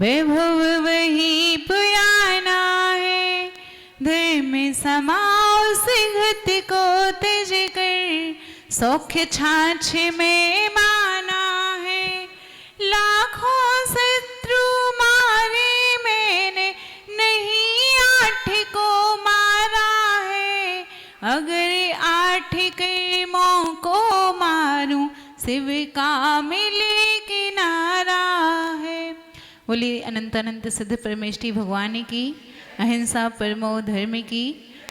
वैभव वही पुराना है, धर्म समाओ सिंहत को तेज कर, सौख्य छाछ में माना है। लाखों शत्रु मारे मैंने, नहीं 8 को मारा है, अगर 8 कर्मों को मारूं, शिव का मिले किनारा है। बोलिए अनंत अनंत सिद्ध परमेष्ठी भगवान की, अहिंसा परमो धर्म की,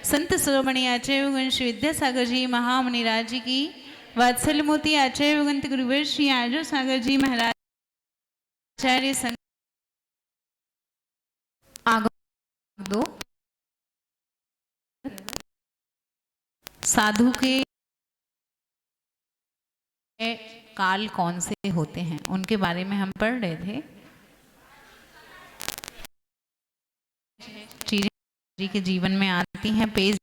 संत शिरोमणि आचार्य गुण श्री विद्यासागर जी महामुनि राज जी की, वात्सल्य मोती आचार्य गुणत गुरुवर श्री आर्य सागर जी महाराज आचार्य संत दो साधु के काल कौन से होते हैं उनके बारे में हम पढ़ रहे थे। चीजें जी के जीवन में आती हैं। Page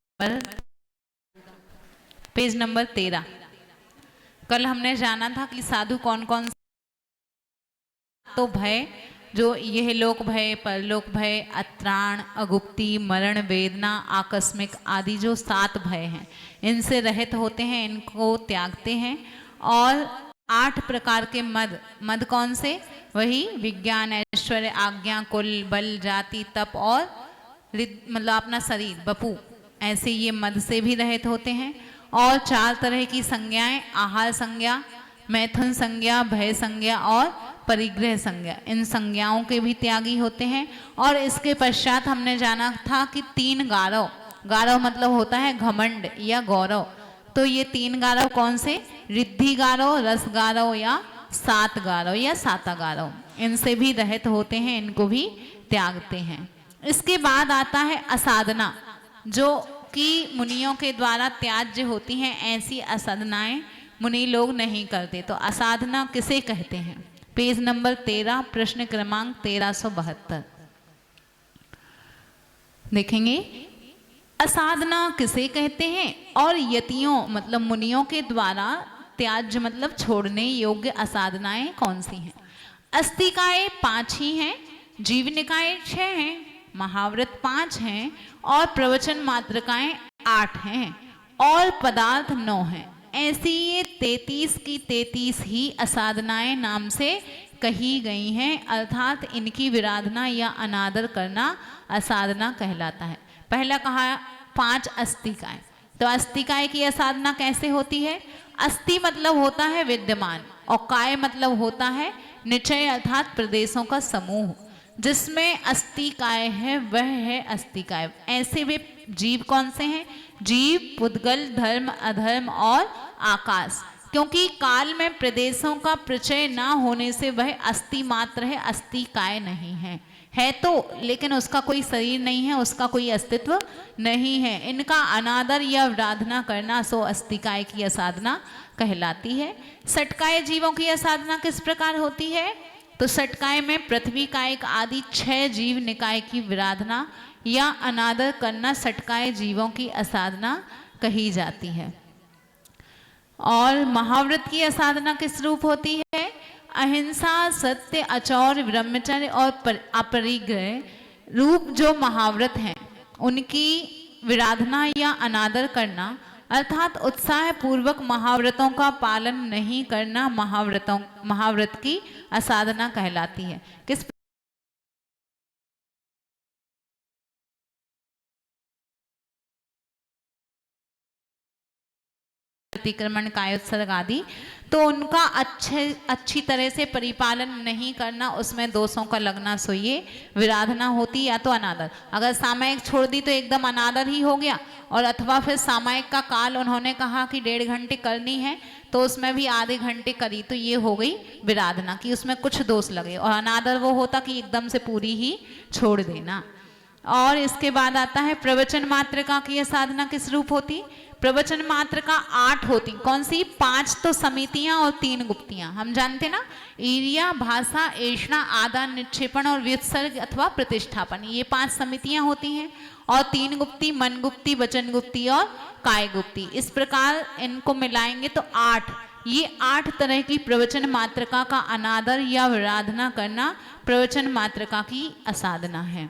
number 13। कल हमने जाना था कि साधु कौन कौन, तो भय, जो यह लोक भय, परलोक भय, अत्राण, अगुप्ती, मरण, वेदना, आकस्मिक आदि जो 7 भय हैं, इनसे रहित होते हैं, इनको त्यागते हैं। और 8 प्रकार के मद कौन से? वही विज्ञान, ऐश्वर्य, आज्ञा, कुल, बल, जाति, तप और मतलब अपना शरीर बपू, ऐसे ये मद से भी रहित होते हैं। और 4 तरह की संज्ञाएं, आहार संज्ञा, मैथुन संज्ञा, भय संज्ञा और परिग्रह संज्ञा, इन संज्ञाओं के भी त्यागी होते हैं। और इसके पश्चात हमने जाना था कि 3 गारव, गारव मतलब होता है घमंड या गौरव, तो ये 3 गारव कौन से? रिद्धि गारव, रस गारव या सात गारव या साता गारव, इनसे भी रहित होते हैं, इनको भी त्यागते हैं। इसके बाद आता है असाधना, जो कि मुनियों के द्वारा त्याज्य होती हैं, ऐसी असाधनाएं मुनि लोग नहीं करते। तो असाधना किसे कहते हैं? पेज नंबर 13, प्रश्न क्रमांक 1372 देखेंगे। असाधना किसे कहते हैं और यतियों मतलब मुनियों के द्वारा त्याज्य मतलब छोड़ने योग्य असाधनाएं कौन सी हैं? अस्तिकाएं 5 ही हैं, जीवनिकाएं 6 हैं, महाव्रत 5 हैं और प्रवचन मात्रकाएं 8 हैं और पदार्थ 9 हैं। ऐसी ये 33 की 33 ही असाधनाएं नाम से कही गई हैं, अर्थात इनकी विराधना या अनादर करना असाधना कहलाता है। पहला कहा 5 अस्तिकाएं, तो अस्तिकाएं की असाधना कैसे होती है? अस्थि मतलब होता है विद्यमान और काय मतलब होता है निश्चय अर्थात प्रदेशों का समूह, जिसमें अस्तिकाय है वह है अस्तिकाय। ऐसे वे जीव कौन से हैं? जीव, पुद्गल, धर्म, अधर्म और आकाश। क्योंकि काल में प्रदेशों का प्रचय ना होने से वह अस्थि मात्र है, अस्तिकाय नहीं है तो, लेकिन उसका कोई शरीर नहीं है, उसका कोई अस्तित्व नहीं है। इनका अनादर या विराधना करना सो अस्तिकाय की असाधना कहलाती है। षटकाय जीवों की असाधना किस प्रकार होती है? तो षटकाय में पृथ्वी कायिक आदि 6 जीव निकाय की विराधना या अनादर करना षटकाय जीवों की असाधना कही जाती है। और महाव्रत की असाधना किस रूप होती है? अहिंसा, सत्य, अचौर, ब्रह्मचर्य और अपरिग्रह रूप जो महाव्रत हैं, उनकी विराधना या अनादर करना अर्थात उत्साह पूर्वक महाव्रतों का पालन नहीं करना महाव्रत की असाधना कहलाती है। किस अतिक्रमण, कायोत्सर्ग आदि, तो उनका अच्छी तरह से परिपालन नहीं करना, उसमें दोषों का लगना, सो ये विराधना होती या तो अनादर। अगर सामयिक छोड़ दी तो एकदम अनादर ही हो गया, और अथवा फिर सामयिक का काल उन्होंने कहा कि 1.5 घंटे करनी है तो उसमें भी आधे घंटे करी, तो ये हो गई विराधना की उसमें कुछ दोष लगे। और अनादर वो होता कि एकदम से पूरी ही छोड़ देना। और इसके बाद आता है प्रवचन मात्रका की साधना किस रूप होती? प्रवचन मात्र का 8 होती। कौन सी? 5 तो समितियां और 3 गुप्तियां। हम जानते ना, ईर्ष्या, भाषा, ऐष्णा, आदान निक्षेपण और व्युत्सर्ग अथवा प्रतिष्ठापन, ये 5 समितियां होती हैं। और 3 गुप्ती, मन गुप्ती, वचन गुप्ती और काय गुप्ती। इस प्रकार इनको मिलाएंगे तो 8 ये 8 तरह की प्रवचन मात्रका का अनादर या आराधना करना प्रवचन मात्रका की असाधना है।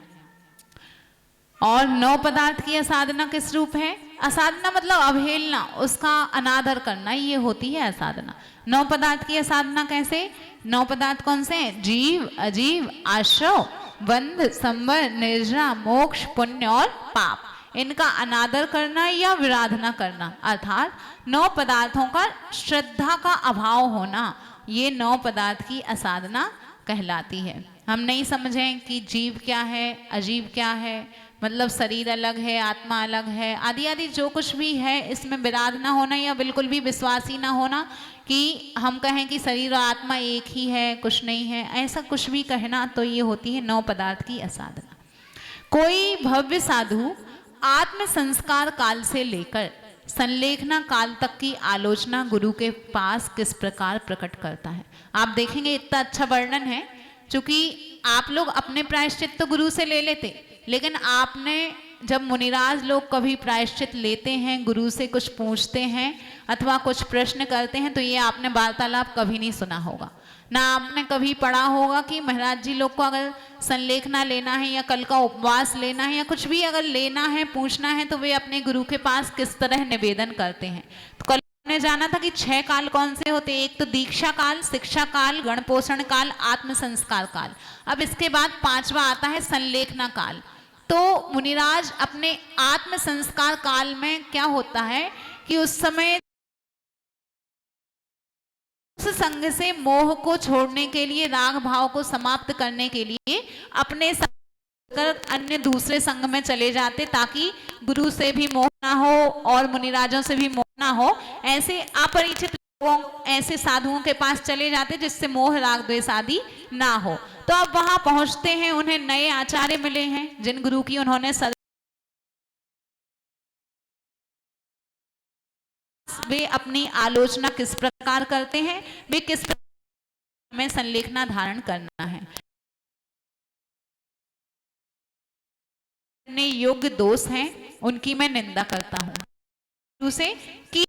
और 9 पदार्थ की असाधना किस रूप है? असाधना मतलब अवहेलना, उसका अनादर करना, ये होती है असाधना। 9 पदार्थ की असाधना कैसे? 9 पदार्थ कौन से हैं? जीव, अजीव, आश्रव, बंध, संवर, निर्जरा, मोक्ष, पुण्य और पाप। इनका अनादर करना या विराधना करना, अर्थात 9 पदार्थों का श्रद्धा का अभाव होना, ये 9 पदार्थ की असाधना कहलाती है। हम नहीं समझें कि जीव क्या है, अजीव क्या है, मतलब शरीर अलग है, आत्मा अलग है, आदि आदि जो कुछ भी है, इसमें विराधना होना या बिल्कुल भी विश्वास ही ना होना कि हम कहें कि शरीर और आत्मा एक ही है, कुछ नहीं है, ऐसा कुछ भी कहना, तो ये होती है 9 पदार्थ की असाधना। कोई भव्य साधु आत्म संस्कार काल से लेकर संलेखना काल तक की आलोचना गुरु के पास किस प्रकार प्रकट करता है। आप देखेंगे इतना अच्छा वर्णन है, क्योंकि आप लोग अपने प्रायश्चित तो गुरु से ले लेते, लेकिन आपने जब मुनिराज लोग कभी प्रायश्चित लेते हैं, गुरु से कुछ पूछते हैं अथवा कुछ प्रश्न करते हैं, तो ये आपने वार्तालाप कभी नहीं सुना होगा, ना आपने कभी पढ़ा होगा कि महाराज जी लोग को अगर संलेखना लेना है या कल का उपवास लेना है या कुछ भी अगर लेना है, पूछना है, तो वे अपने गुरु के पास किस तरह निवेदन करते हैं। तो कल हमने जाना था कि 6 काल कौन से होते हैं। एक तो दीक्षा काल, शिक्षा काल, गण पोषण काल, आत्म संस्कार काल। अब इसके बाद 5वां आता है संलेखना काल। तो मुनिराज अपने आत्म संस्कार काल में क्या होता है कि उस समय उस संग से मोह को छोड़ने के लिए, राग भाव को समाप्त करने के लिए अपने संग कर अन्य दूसरे संग में चले जाते, ताकि गुरु से भी मोह ना हो और मुनिराजों से भी मोह ना हो। ऐसे अपरिचित लोगों, ऐसे साधुओं के पास चले जाते जिससे मोह राग द्वेष आदि ना हो। तो अब वहां पहुंचते हैं, उन्हें नए आचार्य मिले हैं जिन गुरु की उन्होंने वे अपनी आलोचना किस प्रकार करते हैं, वे किस प्रकार में संलेखना धारण करना है। अपने योग्य दोष हैं उनकी मैं निंदा करता हूँ, दूसरे की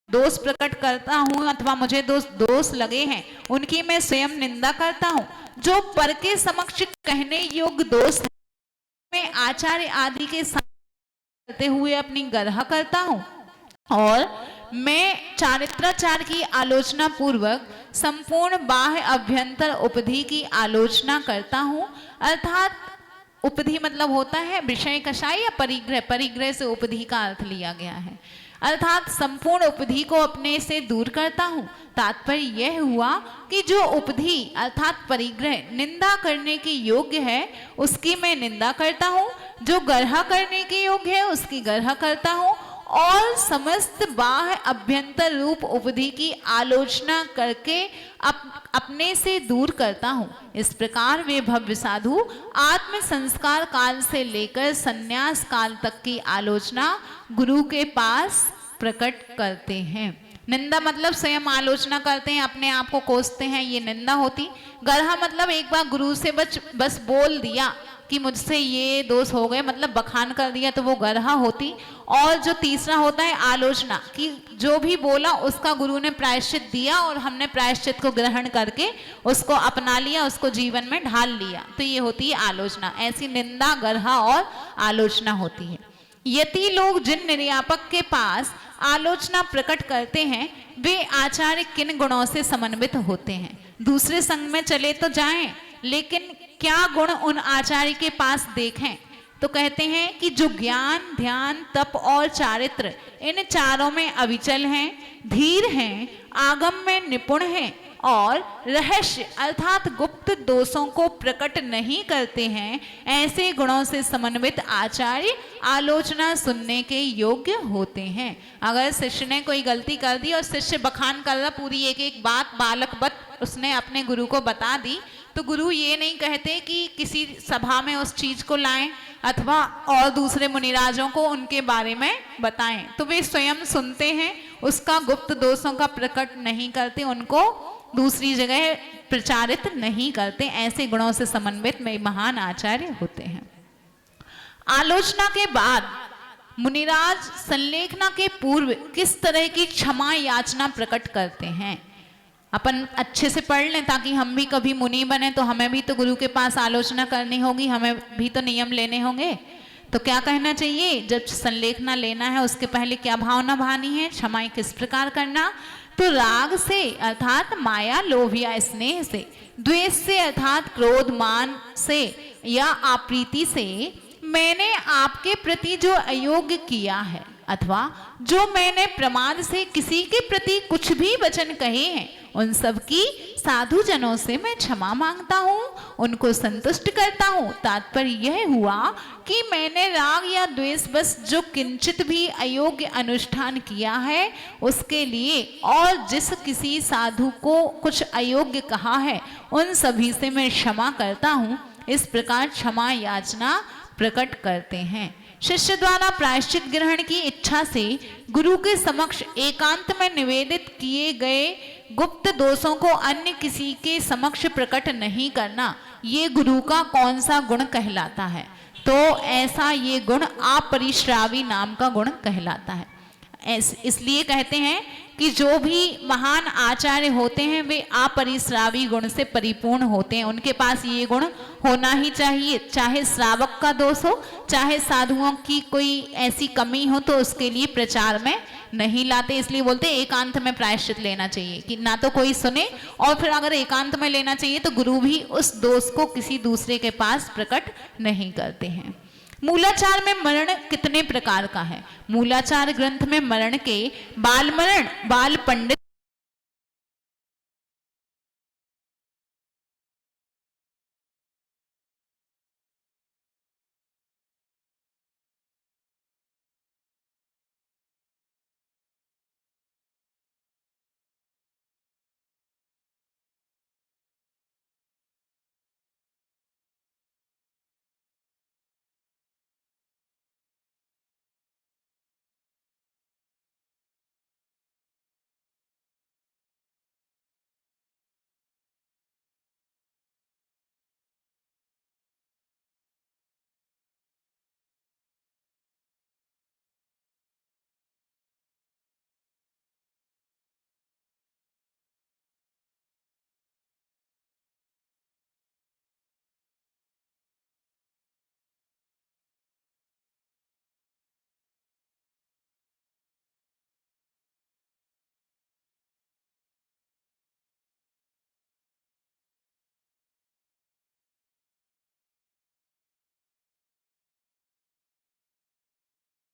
दोष प्रकट करता हूँ अथवा मुझे दोष लगे हैं उनकी मैं स्वयं निंदा करता हूँ। जो पर के समक्ष कहने योग्य दोष है, मैं आचार्य आदि के करते हुए अपनी गर्ह करता हूँ। और मैं चारित्राचार की आलोचना पूर्वक संपूर्ण बाह्य अभ्यंतर उपधि की आलोचना करता हूँ। अर्थात उपधि मतलब होता है विषय कषाय या परिग्रह, परिग्रह से उपधि का अर्थ लिया गया है, अर्थात संपूर्ण उपधि को अपने से दूर करता हूँ। तात्पर्य यह हुआ कि जो उपधि अर्थात परिग्रह निंदा करने के योग्य है उसकी मैं निंदा करता हूँ, जो गर्ह करने के योग्य है उसकी गर्ह करता हूँ, और समस्त बाह्य अभ्यंतर रूप उपधि की आलोचना करके अपने से दूर करता हूँ। इस प्रकार वे भव्य साधु आत्म संस्कार काल से लेकर संन्यास काल तक की आलोचना गुरु के पास प्रकट करते हैं। निंदा मतलब स्वयं आलोचना करते हैं, अपने आप को कोसते हैं, ये निंदा होती। गर्हा मतलब एक बार गुरु से बस बोल दिया कि मुझसे ये दोष हो गए, मतलब बखान कर दिया, तो वो गर्हा होती। और जो तीसरा होता है आलोचना, कि जो भी बोला उसका गुरु ने प्रायश्चित दिया और हमने प्रायश्चित को ग्रहण करके उसको अपना लिया, उसको जीवन में ढाल लिया, तो ये होती है आलोचना। ऐसी निंदा, गर्हा और आलोचना होती है। यति लोग जिन निर्यापक के पास आलोचना प्रकट करते हैं वे आचार्य किन गुणों से समन्वित होते हैं। दूसरे संग में चले तो जाएं, लेकिन क्या गुण उन आचार्य के पास देखें, तो कहते हैं कि जो ज्ञान, ध्यान, तप और चारित्र इन चारों में अविचल हैं, धीर हैं, आगम में निपुण हैं और रहस्य अर्थात गुप्त दोषों को प्रकट नहीं करते हैं, ऐसे गुणों से समन्वित आचार्य आलोचना सुनने के योग्य होते हैं। अगर शिष्य ने कोई गलती कर दी और शिष्य बखान कर रहा, पूरी एक एक बात बालकवत उसने अपने गुरु को बता दी, तो गुरु ये नहीं कहते कि किसी सभा में उस चीज को लाएं अथवा और दूसरे मुनिराजों को उनके बारे में बताएं, तो वे स्वयं सुनते हैं, उसका गुप्त दोषों का प्रकट नहीं करते, उनको दूसरी जगह प्रचारित नहीं करते। ऐसे गुणों से समन्वित में महान आचार्य होते हैं। आलोचना के बाद मुनिराज संलेखना के पूर्व किस तरह की क्षमा याचना प्रकट करते हैं। अपन अच्छे से पढ़ लें ताकि हम भी कभी मुनि बने तो हमें भी तो गुरु के पास आलोचना करनी होगी, हमें भी तो नियम लेने होंगे। तो क्या कहना चाहिए, जब संलेखना लेना है उसके पहले क्या भावना भानी है, क्षमाएं किस प्रकार करना। तो राग से अर्थात माया लोभ या स्नेह से, द्वेष से अर्थात क्रोध मान से या अप्रीति से मैंने आपके प्रति जो अयोग्य किया है अथवा जो मैंने प्रमाद से किसी के प्रति कुछ भी वचन कहे हैं उन सब की साधु जनों से मैं क्षमा मांगता हूँ, उनको संतुष्ट करता हूँ। तात्पर्य यह हुआ कि मैंने राग या द्वेष बस जो किंचित भी अयोग्य अनुष्ठान किया है उसके लिए और जिस किसी साधु को कुछ अयोग्य कहा है उन सभी से मैं क्षमा करता हूँ। इस प्रकार क्षमा याचना प्रकट करते हैं। शिष्य द्वारा प्रायश्चित ग्रहण की इच्छा से गुरु के समक्ष एकांत में निवेदित किए गए गुप्त दोषों को अन्य किसी के समक्ष प्रकट नहीं करना, ये गुरु का कौन सा गुण कहलाता है। तो ऐसा ये गुण अपरिश्रावी नाम का गुण कहलाता है। इसलिए कहते हैं कि जो भी महान आचार्य होते हैं वे अपरिश्रावी गुण से परिपूर्ण होते हैं, उनके पास ये गुण होना ही चाहिए। चाहे श्रावक का दोष हो, चाहे साधुओं की कोई ऐसी कमी हो तो उसके लिए प्रचार में नहीं लाते। इसलिए बोलते एकांत में प्रायश्चित लेना चाहिए कि ना तो कोई सुने, और फिर अगर एकांत में लेना चाहिए तो गुरु भी उस दोष को किसी दूसरे के पास प्रकट नहीं करते हैं। मूलाचार में मरण कितने प्रकार का है। मूलाचार ग्रंथ में मरण के बाल मरण, बाल पंडित